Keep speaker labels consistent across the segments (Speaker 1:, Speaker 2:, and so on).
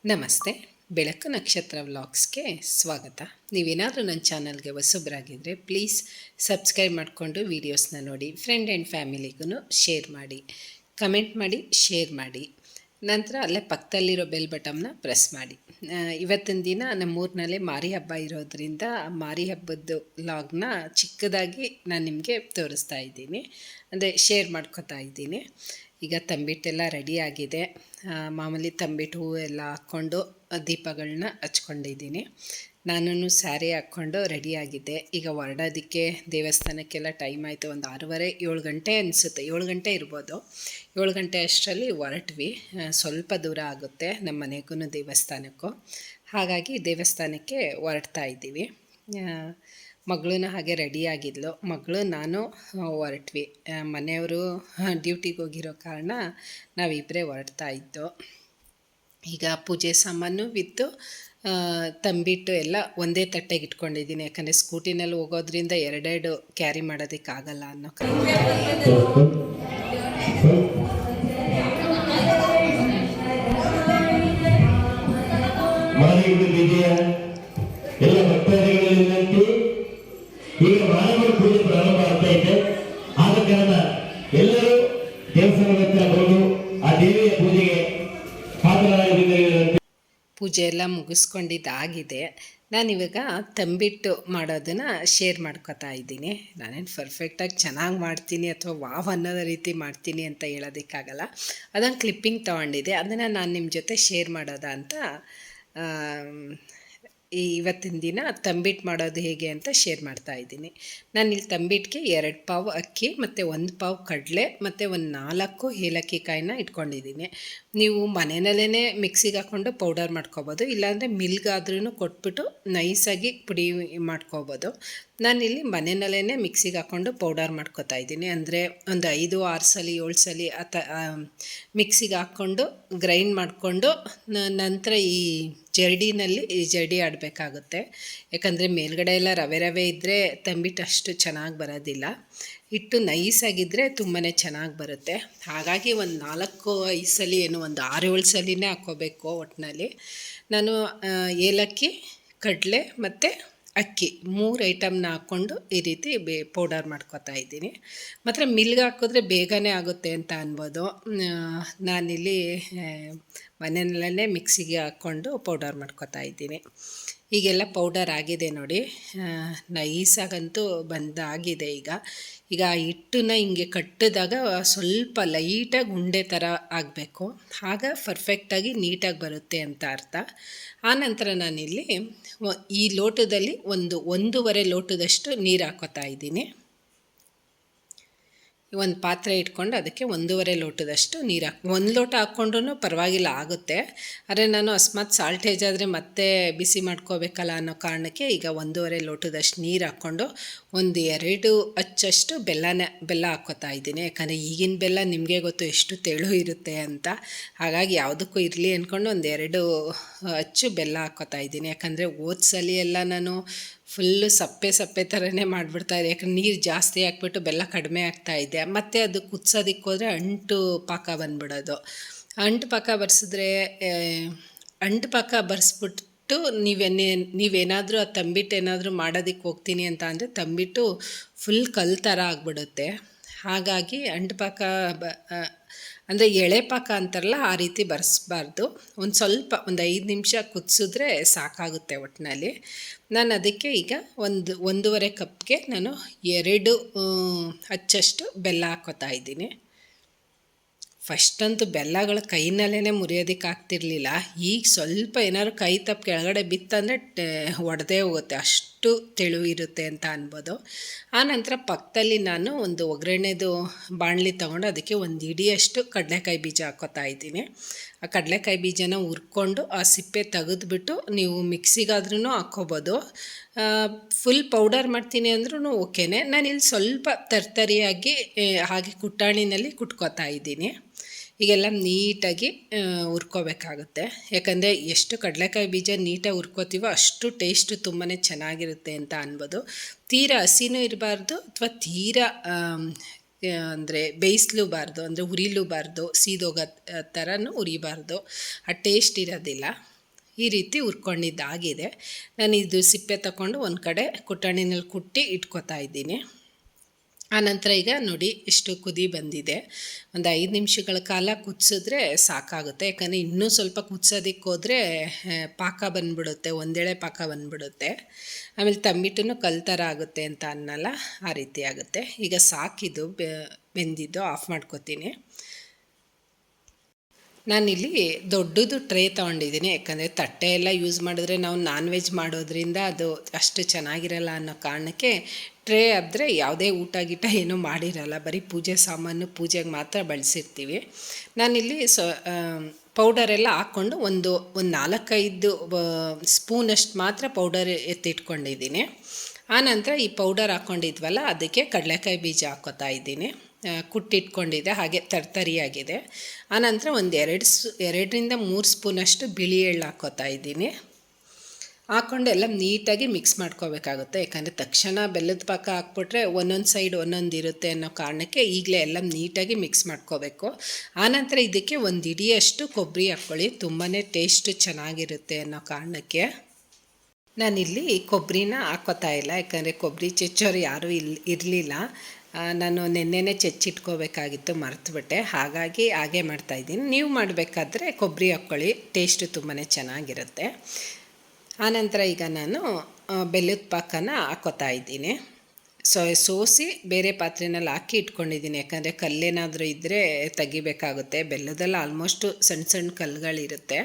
Speaker 1: ನಮಸ್ತೆ. ಬೆಳಕು ನಕ್ಷತ್ರ ವ್ಲಾಗ್ಸ್ಗೆ ಸ್ವಾಗತ. ನೀವೇನಾದರೂ ನನ್ನ ಚಾನಲ್ಗೆ ಹೊಸಬರಾಗಿದ್ದರೆ ಪ್ಲೀಸ್ ಸಬ್ಸ್ಕ್ರೈಬ್ ಮಾಡಿಕೊಂಡು ವೀಡಿಯೋಸ್ನ ನೋಡಿ, ಫ್ರೆಂಡ್ ಆ್ಯಂಡ್ ಫ್ಯಾಮಿಲಿಗೂ ಶೇರ್ ಮಾಡಿ, ಕಮೆಂಟ್ ಮಾಡಿ, ಶೇರ್ ಮಾಡಿ. ನಂತರ ಅಲ್ಲೇ ಪಕ್ಕದಲ್ಲಿರೋ ಬೆಲ್ ಬಟನ್ನ ಪ್ರೆಸ್ ಮಾಡಿ. ಇವತ್ತಿನ ದಿನ ನಮ್ಮೂರಿನಲ್ಲೇ ಮಾರಿ ಹಬ್ಬ ಇರೋದರಿಂದ ಮಾರಿ ಹಬ್ಬದ ವ್ಲಾಗ್ನ ಚಿಕ್ಕದಾಗಿ ನಾನು ನಿಮಗೆ ತೋರಿಸ್ತಾ ಇದ್ದೀನಿ, ಅಂದರೆ ಶೇರ್ ಮಾಡ್ಕೋತಾ ಇದ್ದೀನಿ. ಈಗ ತಂಬಿಟ್ಟೆಲ್ಲ ರೆಡಿಯಾಗಿದೆ. ಮಾಮೂಲಿ ತಂಬಿಟ್ಟು ಹೂವು ಎಲ್ಲ ಹಾಕ್ಕೊಂಡು ದೀಪಗಳನ್ನ ಹಚ್ಕೊಂಡಿದ್ದೀನಿ. ನಾನು ಸ್ಯಾರಿ ಹಾಕ್ಕೊಂಡು ರೆಡಿಯಾಗಿದ್ದೆ. ಈಗ ಹೊರಡೋದಕ್ಕೆ ದೇವಸ್ಥಾನಕ್ಕೆಲ್ಲ ಟೈಮ್ ಆಯಿತು. ಒಂದು 6:30 7 ಗಂಟೆ ಅನಿಸುತ್ತೆ, 7 ಗಂಟೆ ಇರ್ಬೋದು. 7 ಗಂಟೆ ಅಷ್ಟರಲ್ಲಿ ಹೊರಟ್ವಿ. ಸ್ವಲ್ಪ ದೂರ ಆಗುತ್ತೆ ನಮ್ಮ ಮನೆಗೂ ದೇವಸ್ಥಾನಕ್ಕೂ. ಹಾಗಾಗಿ ದೇವಸ್ಥಾನಕ್ಕೆ ಹೊರಡ್ತಾ ಇದ್ದೀವಿ. ಮಗಳೂ ಹಾಗೆ ರೆಡಿಯಾಗಿದ್ಲು. ಮಗಳು ನಾನು ಹೊರಟ್ವಿ. ಮನೆಯವರು ಡ್ಯೂಟಿಗೆ ಹೋಗಿರೋ ಕಾರಣ ನಾವಿಬ್ಬರೇ ಹೊರಡ್ತಾ ಇದ್ದು. ಈಗ ಪೂಜೆ ಸಾಮಾನು ವಿತ್ತು ತಂಬಿಟ್ಟು ಎಲ್ಲ ಒಂದೇ ತಟ್ಟೆಗೆ ಇಟ್ಕೊಂಡಿದ್ದೀನಿ. ಯಾಕಂದರೆ ಸ್ಕೂಟಿನಲ್ಲಿ ಹೋಗೋದ್ರಿಂದ ಎರಡೆರಡು ಕ್ಯಾರಿ ಮಾಡೋದಕ್ಕಾಗಲ್ಲ ಅನ್ನೋ ಕಾರಣ.
Speaker 2: ಎಲ್ಲ ಭಕ್ತಾದಿಗಳಲ್ಲಿ ಈಗ ಮಾನವ ಪೂಜೆ ಪ್ರಾರಂಭ ಆಗ್ತಾ ಇದೆ. ಆದ ಕಾರಣ ಎಲ್ಲರೂ ದೇವಸ್ಥಾನದ ಹತ್ರ ಬಂದು ಆ ದೇವಿಯ ಪೂಜೆಗೆ ಹಾಜರಾಗಿದ್ದಾರೆ.
Speaker 1: ಪೂಜೆ ಎಲ್ಲ ಮುಗಿಸ್ಕೊಂಡಿದ್ದಾಗಿದೆ. ನಾನಿವಾಗ ತಂಬಿಟ್ಟು ಮಾಡೋದನ್ನು ಶೇರ್ ಮಾಡ್ಕೋತಾ ಇದ್ದೀನಿ. ನಾನೇನು ಪರ್ಫೆಕ್ಟಾಗಿ ಚೆನ್ನಾಗಿ ಮಾಡ್ತೀನಿ ಅಥವಾ ವಾವ್ ಅನ್ನೋದ ರೀತಿ ಮಾಡ್ತೀನಿ ಅಂತ ಹೇಳೋದಕ್ಕಾಗಲ್ಲ. ಅದೊಂದು ಕ್ಲಿಪ್ಪಿಂಗ್ ತೊಗೊಂಡಿದ್ದೆ, ಅದನ್ನು ನಾನು ನಿಮ್ಮ ಜೊತೆ ಶೇರ್ ಮಾಡೋದ ಅಂತ ಇವತ್ತಿನ ದಿನ ತಂಬಿಟ್ಟು ಮಾಡೋದು ಹೇಗೆ ಅಂತ ಶೇರ್ ಮಾಡ್ತಾ ಇದ್ದೀನಿ. ನಾನಿಲ್ಲಿ ತಂಬಿಟ್ಟಿಗೆ 2 ಪಾವು ಅಕ್ಕಿ ಮತ್ತು 1 ಪಾವು ಕಡಲೆ ಮತ್ತು ಒಂದು 4 ಏಲಕ್ಕಿ ಕಾಯಿನ ಇಟ್ಕೊಂಡಿದ್ದೀನಿ. ನೀವು ಮನೆಯಲ್ಲೇ ಮಿಕ್ಸಿಗೆ ಹಾಕ್ಕೊಂಡು ಪೌಡರ್ ಮಾಡ್ಕೊಬೋದು, ಇಲ್ಲಾಂದರೆ ಮಿಲ್ಗಾದ್ರೂ ಕೊಟ್ಬಿಟ್ಟು ನೈಸಾಗಿ ಪುಡಿ ಮಾಡ್ಕೊಬೋದು. ನಾನಿಲ್ಲಿ ಮನೆಯಲ್ಲೇ ಮಿಕ್ಸಿಗೆ ಹಾಕ್ಕೊಂಡು ಪೌಡರ್ ಮಾಡ್ಕೊತಾ ಇದ್ದೀನಿ. ಅಂದರೆ ಒಂದು 5-6 ಸಲ 7 ಸಲ ಮಿಕ್ಸಿಗೆ ಹಾಕ್ಕೊಂಡು ಗ್ರೈಂಡ್ ಮಾಡಿಕೊಂಡು ನಂತರ ಈ ಜರಡಿ ಆಡಬೇಕಾಗುತ್ತೆ. ಯಾಕಂದರೆ ಮೇಲ್ಗಡೆ ಎಲ್ಲ ರವೆ ಇದ್ದರೆ ತಂಬಿಟ್ಟು ಅಷ್ಟು ಚೆನ್ನಾಗಿ ಬರೋದಿಲ್ಲ. ಹಿಟ್ಟು ನೈಸಾಗಿದ್ದರೆ ತುಂಬಾ ಚೆನ್ನಾಗಿ ಬರುತ್ತೆ. ಹಾಗಾಗಿ ಒಂದು 4-5 ಸಲ ಏನು ಒಂದು 6-7 ಸಲನೇ ಹಾಕ್ಕೋಬೇಕು ಒಟ್ಟಿನಲ್ಲಿ. ನಾನು ಏಲಕ್ಕಿ, ಕಡಲೆ ಮತ್ತು ಅಕ್ಕಿ 3 ಐಟಮ್ನ ಹಾಕ್ಕೊಂಡು ಈ ರೀತಿ ಪೌಡರ್ ಮಾಡ್ಕೊತಾ ಇದ್ದೀನಿ. ಮಾತ್ರ ಮಿಲ್ಗೆ ಹಾಕಿದ್ರೆ ಬೇಗನೆ ಆಗುತ್ತೆ ಅಂತ ಅನ್ಬೋದು. ನಾನಿಲ್ಲಿ ಮನೆಯಲ್ಲೇ ಮಿಕ್ಸಿಗೆ ಹಾಕ್ಕೊಂಡು ಪೌಡರ್ ಮಾಡ್ಕೊತಾ ಇದ್ದೀನಿ. ಈಗೆಲ್ಲ ಪೌಡರ್ ಆಗಿದೆ ನೋಡಿ, ನೈಸಾಗಂತೂ ಬಂದಾಗಿದೆ. ಈಗ ಆ ಹಿಟ್ಟನ್ನ ಹಿಂಗೆ ಕಟ್ಟಿದಾಗ ಸ್ವಲ್ಪ ಲೈಟಾಗಿ ಉಂಡೆ ಥರ ಆಗಬೇಕು, ಆಗ ಪರ್ಫೆಕ್ಟಾಗಿ ನೀಟಾಗಿ ಬರುತ್ತೆ ಅಂತ ಅರ್ಥ. ಆನಂತರ ನಾನಿಲ್ಲಿ ಈ ಲೋಟದಲ್ಲಿ 1.5 ಲೋಟದಷ್ಟು ನೀರು ಹಾಕೋತಾ ಇದ್ದೀನಿ. ಒಂದು ಪಾತ್ರೆ ಇಟ್ಕೊಂಡು ಅದಕ್ಕೆ 1.5 ಲೋಟದಷ್ಟು ನೀರು 1 ಲೋಟ ಹಾಕ್ಕೊಂಡ್ರೂ ಪರವಾಗಿಲ್ಲ, ಆಗುತ್ತೆ. ಆದರೆ ನಾನು ಅಕಸ್ಮಾತ್ ಸಾಲ್ಟೇಜ್ ಆದರೆ ಮತ್ತೆ ಬಿಸಿ ಮಾಡ್ಕೋಬೇಕಲ್ಲ ಅನ್ನೋ ಕಾರಣಕ್ಕೆ ಈಗ 1.5 ಲೋಟದಷ್ಟು ನೀರು ಹಾಕ್ಕೊಂಡು 1-2 ಅಚ್ಚಷ್ಟು ಬೆಲ್ಲ ಹಾಕ್ಕೋತಾ ಇದ್ದೀನಿ. ಯಾಕಂದರೆ ಈಗಿನ ಬೆಲ್ಲ ನಿಮಗೆ ಗೊತ್ತು ಎಷ್ಟು ತೆಳು ಇರುತ್ತೆ ಅಂತ. ಹಾಗಾಗಿ ಯಾವುದಕ್ಕೂ ಇರಲಿ ಅಂದ್ಕೊಂಡು 1-2 ಅಚ್ಚು ಬೆಲ್ಲ ಹಾಕ್ಕೋತಾ ಇದ್ದೀನಿ. ಯಾಕಂದರೆ ಸಲ ಎಲ್ಲ ನಾನು ಫುಲ್ಲು ಸಪ್ಪೆ ಥರನೇ ಮಾಡಿಬಿಡ್ತಾಯಿದ್ದೆ. ಯಾಕಂದ್ರೆ ನೀರು ಜಾಸ್ತಿ ಹಾಕ್ಬಿಟ್ಟು ಬೆಲ್ಲ ಕಡಿಮೆ ಆಗ್ತಾಯಿದ್ದೆ. ಮತ್ತು ಅದು ಕುದಿಸೋದಕ್ಕೆ ಹೋದರೆ ಅಂಟು ಪಾಕ ಬಂದ್ಬಿಡೋದು. ಅಂಟು ಪಾಕ ಬರ್ಸ್ಬಿಟ್ಟು ನೀವೇನಾದರೂ ಆ ತಂಬಿಟ್ಟು ಏನಾದರೂ ಮಾಡೋದಕ್ಕೆ ಹೋಗ್ತೀನಿ ಅಂತ ಅಂದರೆ ತಂಬಿಟ್ಟು ಫುಲ್ ಕಲ್ಲು ಥರ ಆಗಿಬಿಡುತ್ತೆ. ಹಾಗಾಗಿ ಅಂಟು ಪಾಕ ಅಂದರೆ ಎಳೆ ಪಾಕ ಅಂತಾರಲ್ಲ, ಆ ರೀತಿ ಬರ್ಸ್ಬಾರ್ದು. ಒಂದು ಸ್ವಲ್ಪ 5 ನಿಮಿಷ ಕುದಿಸಿದ್ರೆ ಸಾಕಾಗುತ್ತೆ ಒಟ್ಟಿನಲ್ಲಿ. ನಾನು ಅದಕ್ಕೆ ಈಗ 1.5 ಕಪ್ಗೆ ನಾನು 2 ಅಚ್ಚಷ್ಟು ಬೆಲ್ಲ ಹಾಕ್ಕೋತಾ ಇದ್ದೀನಿ. ಫಸ್ಟಂತೂ ಬೆಲ್ಲಗಳ ಕೈನಲ್ಲೇ ಮುರಿಯೋದಕ್ಕೆ ಆಗ್ತಿರ್ಲಿಲ್ಲ. ಈಗ ಸ್ವಲ್ಪ ಏನಾದ್ರು ಕೈ ತಪ್ಪು ಕೆಳಗಡೆ ಬಿತ್ತಂದರೆ ಒಡೆದೇ ಹೋಗುತ್ತೆ, ಅಷ್ಟು ತೆಳು ಇರುತ್ತೆ ಅಂತ ಅನ್ಬೋದು. ಆನಂತರ ಪಕ್ಕದಲ್ಲಿ ನಾನು ಒಂದು ಒಗ್ಗರಣೆದು ಬಾಣಲಿ ತೊಗೊಂಡು ಅದಕ್ಕೆ 1 ಹಿಡಿಯಷ್ಟು ಕಡಲೆಕಾಯಿ ಬೀಜ ಹಾಕ್ಕೋತಾ ಇದ್ದೀನಿ. ಆ ಕಡಲೆಕಾಯಿ ಬೀಜನ ಹುರ್ಕೊಂಡು ಆ ಸಿಪ್ಪೆ ತೆಗೆದುಬಿಟ್ಟು ನೀವು ಮಿಕ್ಸಿಗಾದ್ರೂ ಹಾಕ್ಕೋಬೋದು. ಫುಲ್ ಪೌಡರ್ ಮಾಡ್ತೀನಿ ಅಂದ್ರೂ ಓಕೆನೇ. ನಾನಿಲ್ಲಿ ಸ್ವಲ್ಪ ತರ್ತರಿಯಾಗಿ ಹಾಗೆ ಕುಟ್ಟಾಣಿನಲ್ಲಿ ಕುಟ್ಕೋತಾ ಇದ್ದೀನಿ. ಈಗೆಲ್ಲ ನೀಟಾಗಿ ಹುರ್ಕೋಬೇಕಾಗುತ್ತೆ. ಯಾಕಂದರೆ ಎಷ್ಟು ಕಡಲೆಕಾಯಿ ಬೀಜ ನೀಟಾಗಿ ಹುರ್ಕೋತೀವೋ ಅಷ್ಟು ಟೇಸ್ಟು ತುಂಬಾ ಚೆನ್ನಾಗಿರುತ್ತೆ ಅಂತ ಅನ್ಬೋದು. ತೀರಾ ಹಸಿನೂ ಇರಬಾರ್ದು ಅಥವಾ ತೀರಾ ಅಂದರೆ ಬೇಯಿಸ್ಲೂಬಾರ್ದು, ಅಂದರೆ ಹುರಿಲೂಬಾರ್ದು, ಸೀದೋಗೋ ಥರನೂ ಹುರಿಬಾರ್ದು, ಆ ಟೇಸ್ಟ್ ಇರೋದಿಲ್ಲ. ಈ ರೀತಿ ಹುರ್ಕೊಂಡಿದ್ದಾಗಿದೆ. ನಾನು ಇದು ಸಿಪ್ಪೆ ತಗೊಂಡು ಒಂದು ಕಡೆ ಕುಟಾಣಿನಲ್ಲಿ ಕುಟ್ಟಿ ಇಟ್ಕೊತಾ ಇದ್ದೀನಿ. ಆನಂತರ ಈಗ ನೋಡಿ ಎಷ್ಟು ಕುದಿ ಬಂದಿದೆ. ಒಂದು 5 ನಿಮಿಷಗಳ ಕಾಲ ಕುದಿಸಿದ್ರೆ ಸಾಕಾಗುತ್ತೆ. ಯಾಕಂದರೆ ಇನ್ನೂ ಸ್ವಲ್ಪ ಕುದಿಸೋದಕ್ಕೆ ಹೋದರೆ ಪಾಕ ಬಂದುಬಿಡುತ್ತೆ, ಒಂದೆಳೆ ಪಾಕ ಬಂದುಬಿಡುತ್ತೆ. ಆಮೇಲೆ ತಂಬಿಟ್ಟು ಕಲ್ ಥರ ಆಗುತ್ತೆ ಅಂತ ಅನ್ನಲ್ಲ, ಆ ರೀತಿ ಆಗುತ್ತೆ. ಈಗ ಸಾಕಿದು ಬೆಂದಿದ್ದು ಆಫ್ ಮಾಡ್ಕೊತೀನಿ. ನಾನಿಲ್ಲಿ ದೊಡ್ಡದು ಟ್ರೇ ತೊಗೊಂಡಿದ್ದೀನಿ. ಯಾಕಂದರೆ ತಟ್ಟೆ ಎಲ್ಲ ಯೂಸ್ ಮಾಡಿದ್ರೆ ನಾವು ನಾನ್ ವೆಜ್ ಮಾಡೋದ್ರಿಂದ ಅದು ಅಷ್ಟು ಚೆನ್ನಾಗಿರಲ್ಲ ಅನ್ನೋ ಕಾರಣಕ್ಕೆ ಟ್ರೇ ಆದರೆ ಯಾವುದೇ ಊಟ ಗೀಟ ಏನೂ ಮಾಡಿರಲ್ಲ, ಬರೀ ಪೂಜೆ ಸಾಮಾನು ಪೂಜೆಗೆ ಮಾತ್ರ ಬಳಸಿರ್ತೀವಿ. ನಾನಿಲ್ಲಿ ಪೌಡರೆಲ್ಲ ಹಾಕ್ಕೊಂಡು ಒಂದು 4-5 ಸ್ಪೂನಷ್ಟು ಮಾತ್ರ ಪೌಡರ್ ಎತ್ತಿಟ್ಕೊಂಡಿದ್ದೀನಿ. ಆನಂತರ ಈ ಪೌಡರ್ ಹಾಕ್ಕೊಂಡಿದ್ವಲ್ಲ ಅದಕ್ಕೆ ಕಡಲೆಕಾಯಿ ಬೀಜ ಹಾಕ್ಕೋತಾ ಇದ್ದೀನಿ. ಕುಟ್ಟಿಟ್ಕೊಂಡಿದ್ದೆ, ಹಾಗೆ ತರ್ತರಿಯಾಗಿದೆ. ಆನಂತರ ಒಂದು 2-3 ಸ್ಪೂನಷ್ಟು ಬಿಳಿ ಎಳ್ಳು ಹಾಕ್ಕೋತಾ ಇದ್ದೀನಿ. ಹಾಕ್ಕೊಂಡು ಎಲ್ಲ ನೀಟಾಗಿ ಮಿಕ್ಸ್ ಮಾಡ್ಕೋಬೇಕಾಗುತ್ತೆ. ಯಾಕಂದರೆ ತಕ್ಷಣ ಬೆಲ್ಲದ ಪಾಕ ಹಾಕ್ಬಿಟ್ರೆ ಒಂದೊಂದು ಸೈಡ್ ಒಂದೊಂದು ಇರುತ್ತೆ ಅನ್ನೋ ಕಾರಣಕ್ಕೆ ಈಗಲೇ ಎಲ್ಲ ನೀಟಾಗಿ ಮಿಕ್ಸ್ ಮಾಡ್ಕೋಬೇಕು. ಆನಂತರ ಇದಕ್ಕೆ ಒಂದು ಇಡಿಯಷ್ಟು ಕೊಬ್ಬರಿ ಹಾಕ್ಕೊಳ್ಳಿ, ತುಂಬಾ ಟೇಸ್ಟ್ ಚೆನ್ನಾಗಿರುತ್ತೆ ಅನ್ನೋ ಕಾರಣಕ್ಕೆ. ನಾನಿಲ್ಲಿ ಕೊಬ್ಬರಿನ ಹಾಕ್ಕೋತಾ ಇಲ್ಲ, ಯಾಕಂದರೆ ಕೊಬ್ಬರಿ ಚೆಚ್ಚೋರು ಯಾರೂ ಇರಲಿಲ್ಲ. ನಾನು ನೆನ್ನೆನೇ ಚೆಚ್ಚಿಟ್ಕೋಬೇಕಾಗಿತ್ತು, ಮರೆತುಬಿಟ್ಟೆ. ಹಾಗಾಗಿ ಹಾಗೆ ಮಾಡ್ತಾಯಿದ್ದೀನಿ. ನೀವು ಮಾಡಬೇಕಾದ್ರೆ ಕೊಬ್ಬರಿ ಹಾಕ್ಕೊಳ್ಳಿ, ಟೇಸ್ಟು ತುಂಬಾ ಚೆನ್ನಾಗಿರುತ್ತೆ. ಆನಂತರ ಈಗ ನಾನು ಬೆಲ್ಲದ ಪಾಕನ ಹಾಕ್ಕೋತಾ ಇದ್ದೀನಿ. ಸೋಸಿ ಬೇರೆ ಪಾತ್ರೆಯಲ್ಲಿ ಹಾಕಿ ಇಟ್ಕೊಂಡಿದ್ದೀನಿ. ಯಾಕಂದರೆ ಕಲ್ಲೇನಾದರೂ ಇದ್ದರೆ ತೆಗಿಬೇಕಾಗುತ್ತೆ. ಬೆಲ್ಲದೆಲ್ಲ ಆಲ್ಮೋಸ್ಟು ಸಣ್ಣ ಸಣ್ಣ ಕಲ್ಲುಗಳಿರುತ್ತೆ.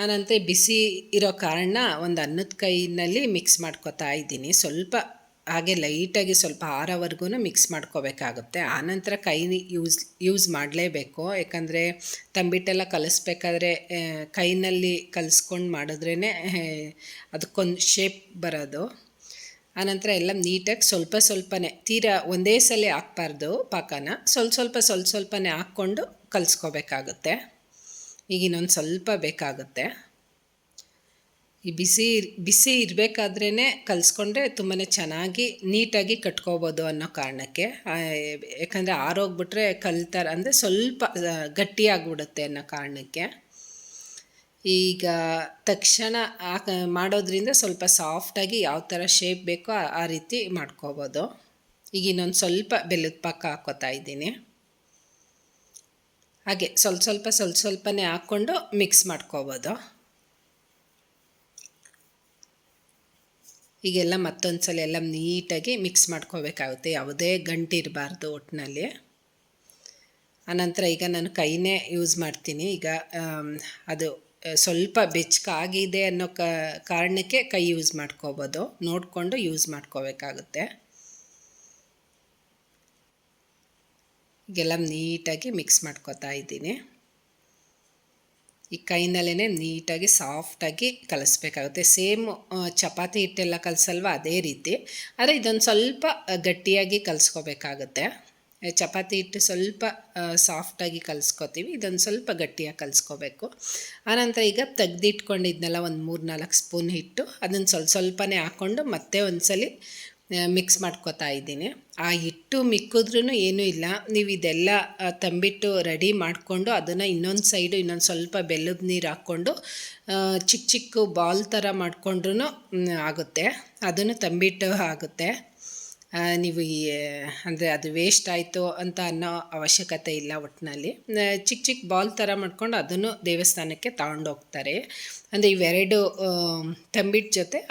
Speaker 1: ಆನಂತರ ಬಿಸಿ ಇರೋ ಕಾರಣ ಒಂದು ಅನ್ನದ ಕೈಯಲ್ಲಿ ಮಿಕ್ಸ್ ಮಾಡ್ಕೋತಾ ಇದ್ದೀನಿ. ಸ್ವಲ್ಪ ಹಾಗೆ ಲೈಟಾಗಿ ಸ್ವಲ್ಪ ಆರೋವರೆಗೂ ಮಿಕ್ಸ್ ಮಾಡ್ಕೋಬೇಕಾಗುತ್ತೆ. ಆನಂತರ ಕೈ ಯೂಸ್ ಮಾಡಲೇಬೇಕು. ಯಾಕಂದರೆ ತಂಬಿಟ್ಟೆಲ್ಲ ಕಲಿಸ್ಬೇಕಾದ್ರೆ ಕೈನಲ್ಲಿ ಕಲಿಸ್ಕೊಂಡು ಮಾಡಿದ್ರೇ ಅದಕ್ಕೊಂದು ಶೇಪ್ ಬರೋದು. ಆನಂತರ ಎಲ್ಲ ನೀಟಾಗಿ ಸ್ವಲ್ಪನೇ, ತೀರಾ ಒಂದೇ ಸಲ ಹಾಕ್ಬಾರ್ದು ಪಾಕನ, ಸ್ವಲ್ಪನೇ ಹಾಕ್ಕೊಂಡು ಕಲಿಸ್ಕೋಬೇಕಾಗುತ್ತೆ. ಈಗ ಇನ್ನೊಂದು ಸ್ವಲ್ಪ ಬೇಕಾಗುತ್ತೆ. ಈ ಬಿಸಿ ಇರಬೇಕಾದ್ರೇ ಕಲಿಸ್ಕೊಂಡ್ರೆ ತುಂಬಾ ಚೆನ್ನಾಗಿ ನೀಟಾಗಿ ಕಟ್ಕೋಬೋದು ಅನ್ನೋ ಕಾರಣಕ್ಕೆ. ಯಾಕಂದರೆ ಆರೋಗ್ಬಿಟ್ರೆ ಥರ ಅಂದರೆ ಸ್ವಲ್ಪ ಗಟ್ಟಿಯಾಗ್ಬಿಡುತ್ತೆ ಅನ್ನೋ ಕಾರಣಕ್ಕೆ. ಈಗ ತಕ್ಷಣ ಮಾಡೋದ್ರಿಂದ ಸ್ವಲ್ಪ ಸಾಫ್ಟಾಗಿ ಯಾವ ಥರ ಶೇಪ್ ಬೇಕೋ ಆ ರೀತಿ ಮಾಡ್ಕೋಬೋದು. ಈಗ ಇನ್ನೊಂದು ಸ್ವಲ್ಪ ಬೆಲ್ಲದ ಪಾಕ ಹಾಕ್ಕೋತಾ ಇದ್ದೀನಿ. ಹಾಗೆ ಸ್ವಲ್ಪನೇ ಹಾಕ್ಕೊಂಡು ಮಿಕ್ಸ್ ಮಾಡ್ಕೋಬೋದು. ಈಗೆಲ್ಲ ಮತ್ತೊಂದು ಸಲ ಎಲ್ಲ ನೀಟಾಗಿ ಮಿಕ್ಸ್ ಮಾಡ್ಕೋಬೇಕಾಗುತ್ತೆ, ಯಾವುದೇ ಗಂಟು ಇರಬಾರ್ದು ಒಟ್ಟಿನಲ್ಲಿ. ಆನಂತರ ಈಗ ನಾನು ಕೈನೇ ಯೂಸ್ ಮಾಡ್ತೀನಿ. ಈಗ ಅದು ಸ್ವಲ್ಪ ಬೆಚ್ಚಗಾಗಿದೆ ಅನ್ನೋ ಕಾರಣಕ್ಕೆ ಕೈ ಯೂಸ್ ಮಾಡ್ಕೋಬೋದು, ನೋಡಿಕೊಂಡು ಯೂಸ್ ಮಾಡ್ಕೋಬೇಕಾಗುತ್ತೆ. ಈಗೆಲ್ಲ ನೀಟಾಗಿ ಮಿಕ್ಸ್ ಮಾಡ್ಕೋತಾ ಇದ್ದೀನಿ. ಈ ಕೈನಲ್ಲೇ ನೀಟಾಗಿ ಸಾಫ್ಟಾಗಿ ಕಲಿಸ್ಬೇಕಾಗುತ್ತೆ. ಸೇಮ್ ಚಪಾತಿ ಹಿಟ್ಟೆಲ್ಲ ಕಲಸಲ್ವ ಅದೇ ರೀತಿ, ಆದರೆ ಇದೊಂದು ಸ್ವಲ್ಪ ಗಟ್ಟಿಯಾಗಿ ಕಲಿಸ್ಕೋಬೇಕಾಗುತ್ತೆ. ಚಪಾತಿ ಹಿಟ್ಟು ಸ್ವಲ್ಪ ಸಾಫ್ಟಾಗಿ ಕಲಿಸ್ಕೋತೀವಿ, ಇದೊಂದು ಸ್ವಲ್ಪ ಗಟ್ಟಿಯಾಗಿ ಕಲಿಸ್ಕೋಬೇಕು. ಆನಂತರ ಈಗ ತೆಗ್ದಿಟ್ಕೊಂಡಿದ್ನೆಲ್ಲ ಒಂದು 3-4 ಸ್ಪೂನ್ ಹಿಟ್ಟು ಅದನ್ನು ಸ್ವಲ್ಪನೇ ಹಾಕ್ಕೊಂಡು ಮತ್ತೆ ಒಂದ್ಸಲಿ ಮಿಕ್ಸ್ ಮಾಡ್ಕೋತಾ ಇದ್ದೀನಿ. ಆ ಹಿಟ್ಟು ಮಿಕ್ಕಿದ್ರೂ ಏನೂ ಇಲ್ಲ, ನೀವು ಇದೆಲ್ಲ ತಂಬಿಟ್ಟು ರೆಡಿ ಮಾಡಿಕೊಂಡು ಅದನ್ನು ಇನ್ನೊಂದು ಸೈಡು ಇನ್ನೊಂದು ಸ್ವಲ್ಪ ಬೆಲ್ಲದ ನೀರು ಹಾಕ್ಕೊಂಡು ಚಿಕ್ಕ ಬಾಲ್ ಥರ ಮಾಡಿಕೊಂಡ್ರೂ ಆಗುತ್ತೆ. ಅದನ್ನು ತಂಬಿಟ್ಟು ಆಗುತ್ತೆ. ನೀವು ಅಂದರೆ ಅದು ವೇಸ್ಟ್ ಆಯಿತು ಅಂತ ಅನ್ನೋ ಅವಶ್ಯಕತೆ ಇಲ್ಲ. ಒಟ್ಟಿನಲ್ಲಿ ಚಿಕ್ಕ ಬಾಲ್ ಥರ ಮಾಡ್ಕೊಂಡು ಅದನ್ನು ದೇವಸ್ಥಾನಕ್ಕೆ ತಗೊಂಡೋಗ್ತಾರೆ. ಅಂದರೆ ಇವೆರಡು ತಂಬಿಟ್ಟು ಜೊತೆ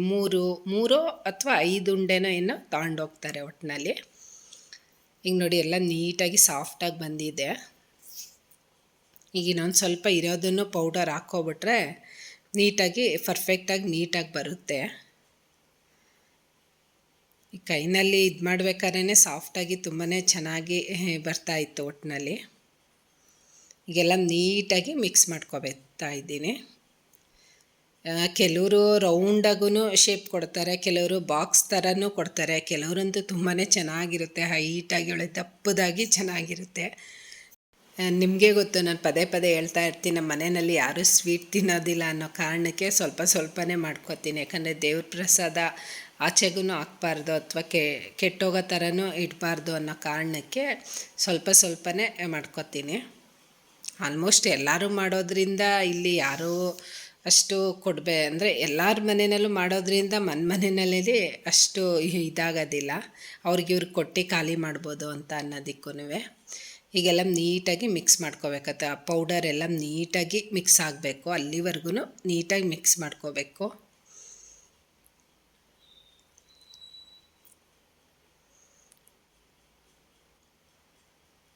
Speaker 1: 3 ಅಥವಾ 5 ಉಂಡೆನೋ ಏನೋ ತಗೊಂಡೋಗ್ತಾರೆ ಒಟ್ಟಿನಲ್ಲಿ. ಈಗ ನೋಡಿ ಎಲ್ಲ ನೀಟಾಗಿ ಸಾಫ್ಟಾಗಿ ಬಂದಿದೆ. ಈಗ ಇನ್ನೊಂದು ಸ್ವಲ್ಪ ಇರೋದನ್ನು ಪೌಡರ್ ಹಾಕ್ಕೊಬಿಟ್ರೆ ನೀಟಾಗಿ ನೀಟಾಗಿ ಬರುತ್ತೆ. ಈ ಕೈನಲ್ಲಿ ಇದು ಮಾಡಬೇಕಾದ್ರೆ ಸಾಫ್ಟಾಗಿ ತುಂಬಾ ಚೆನ್ನಾಗಿ ಬರ್ತಾಯಿತ್ತು ಒಟ್ಟಿನಲ್ಲಿ. ಈಗೆಲ್ಲ ನೀಟಾಗಿ ಮಿಕ್ಸ್ ಮಾಡ್ಕೊಳ್ತಾ ಇದ್ದೀನಿ. ಕೆಲವರು ರೌಂಡಾಗೂ ಶೇಪ್ ಕೊಡ್ತಾರೆ, ಕೆಲವರು ಬಾಕ್ಸ್ ಥರನೂ ಕೊಡ್ತಾರೆ, ಕೆಲವರಂತೂ ತುಂಬಾ ಚೆನ್ನಾಗಿರುತ್ತೆ, ಹೈಟಾಗಿ ಒಳ್ಳೆ ದಪ್ಪದಾಗಿ ಚೆನ್ನಾಗಿರುತ್ತೆ. ನಿಮಗೆ ಗೊತ್ತು, ನಾನು ಪದೇ ಹೇಳ್ತಾ ಇರ್ತೀನಿ, ನಮ್ಮ ಮನೆಯಲ್ಲಿ ಯಾರೂ ಸ್ವೀಟ್ ತಿನ್ನೋದಿಲ್ಲ ಅನ್ನೋ ಕಾರಣಕ್ಕೆ ಸ್ವಲ್ಪನೇ ಮಾಡ್ಕೊತೀನಿ. ಯಾಕಂದರೆ ದೇವ್ರ ಪ್ರಸಾದ ಆಚೆಗೂ ಹಾಕ್ಬಾರ್ದು ಅಥವಾ ಕೆಟ್ಟೋಗೋ ಥರನೂ ಇಡಬಾರ್ದು ಅನ್ನೋ ಕಾರಣಕ್ಕೆ ಸ್ವಲ್ಪನೇ ಮಾಡ್ಕೊತೀನಿ. ಆಲ್ಮೋಸ್ಟ್ ಎಲ್ಲರೂ ಮಾಡೋದ್ರಿಂದ ಇಲ್ಲಿ ಯಾರೂ ಅಷ್ಟು ಅಂದರೆ ಎಲ್ಲರ ಮನೆಯಲ್ಲೂ ಮಾಡೋದ್ರಿಂದ ಮನೆಯಲ್ಲಿ ಅಷ್ಟು ಇದಾಗೋದಿಲ್ಲ, ಅವ್ರಿಗೆ ಇವ್ರಿಗೆ ಕೊಟ್ಟು ಖಾಲಿ ಮಾಡ್ಬೋದು ಅಂತ ಅನ್ನೋದಕ್ಕೂ. ಈಗೆಲ್ಲ ನೀಟಾಗಿ ಮಿಕ್ಸ್ ಮಾಡ್ಕೋಬೇಕತ್ತೆ, ಆ ಪೌಡರ್ ಎಲ್ಲ ನೀಟಾಗಿ ಮಿಕ್ಸ್ ಆಗಬೇಕು, ಅಲ್ಲಿವರೆಗೂ ನೀಟಾಗಿ ಮಿಕ್ಸ್ ಮಾಡ್ಕೋಬೇಕು.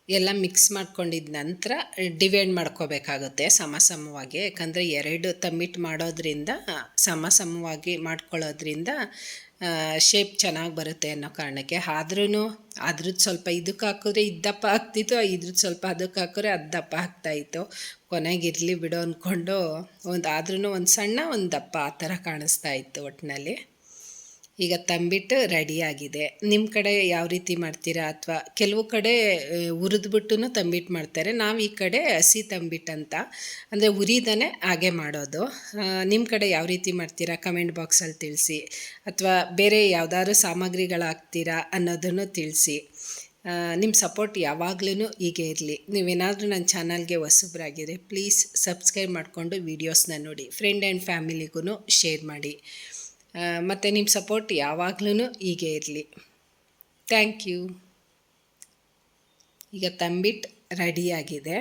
Speaker 1: ಎಲ್ಲ ಮಿಕ್ಸ್ ಮಾಡ್ಕೊಂಡಿದ್ದ ನಂತರ ಡಿವೈಡ್ ಮಾಡ್ಕೋಬೇಕಾಗುತ್ತೆ ಸಮವಾಗಿ, ಯಾಕಂದರೆ 2 ತಂಬಿಟ್ಟು ಮಾಡೋದ್ರಿಂದ ಸಮವಾಗಿ ಮಾಡ್ಕೊಳ್ಳೋದ್ರಿಂದ ಶೇಪ್ ಚೆನ್ನಾಗಿ ಬರುತ್ತೆ ಅನ್ನೋ ಕಾರಣಕ್ಕೆ. ಆದ್ರೂ ಅದ್ರದ್ದು ಸ್ವಲ್ಪ ಇದಕ್ಕೆ ಹಾಕಿದ್ರೆ ದಪ್ಪ ಆಗ್ತಿತ್ತು, ಇದ್ರದ್ದು ಸ್ವಲ್ಪ ಅದಕ್ಕೆ ಹಾಕಿದ್ರೆ ಅದು ದಪ್ಪ ಆಗ್ತಾಯಿತ್ತು. ಕೊನೆಗೆ ಇರಲಿ ಬಿಡು ಅಂದ್ಕೊಂಡು ಆದ್ರೂ ಒಂದು ಸಣ್ಣ ಒಂದು ದಪ್ಪ ಆ ಥರ ಕಾಣಿಸ್ತಾ ಇತ್ತು ಒಟ್ಟಿನಲ್ಲಿ. ಈಗ ತಂಬಿಟ್ಟು ರೆಡಿಯಾಗಿದೆ. ನಿಮ್ಮ ಕಡೆ ಯಾವ ರೀತಿ ಮಾಡ್ತೀರಾ? ಅಥವಾ ಕೆಲವು ಕಡೆ ಹುರಿದ್ಬಿಟ್ಟು ತಂಬಿಟ್ಟು ಮಾಡ್ತಾರೆ, ನಾವು ಈ ಕಡೆ ಹಸಿ ತಂಬಿಟ್ಟು ಅಂತ, ಅಂದರೆ ಹುರಿದನೇ ಹಾಗೆ ಮಾಡೋದು. ನಿಮ್ಮ ಕಡೆ ಯಾವ ರೀತಿ ಮಾಡ್ತೀರಾ ಕಮೆಂಟ್ ಬಾಕ್ಸಲ್ಲಿ ತಿಳಿಸಿ, ಅಥವಾ ಬೇರೆ ಯಾವುದಾದ್ರು ಸಾಮಗ್ರಿಗಳು ಹಾಕ್ತೀರಾ ಅನ್ನೋದನ್ನು ತಿಳಿಸಿ. ನಿಮ್ಮ ಸಪೋರ್ಟ್ ಯಾವಾಗಲೂ ಹೀಗೆ ಇರಲಿ. ನೀವೇನಾದರೂ ನನ್ನ ಚಾನಲ್ಗೆ ಹೊಸಬ್ರಾಗಿದ್ರೆ ಪ್ಲೀಸ್ ಸಬ್ಸ್ಕ್ರೈಬ್ ಮಾಡಿಕೊಂಡು ವೀಡಿಯೋಸ್ನ ನೋಡಿ, ಫ್ರೆಂಡ್ ಆ್ಯಂಡ್ ಫ್ಯಾಮಿಲಿಗೂ ಶೇರ್ ಮಾಡಿ. ಮತ್ತು ನಿಮ್ಮ ಸಪೋರ್ಟ್ ಯಾವಾಗಲೂ ಹೀಗೆ ಇರಲಿ. Thank you. ಈಗ ತಂಬಿಟ್ಟು ರೆಡಿಯಾಗಿದೆ.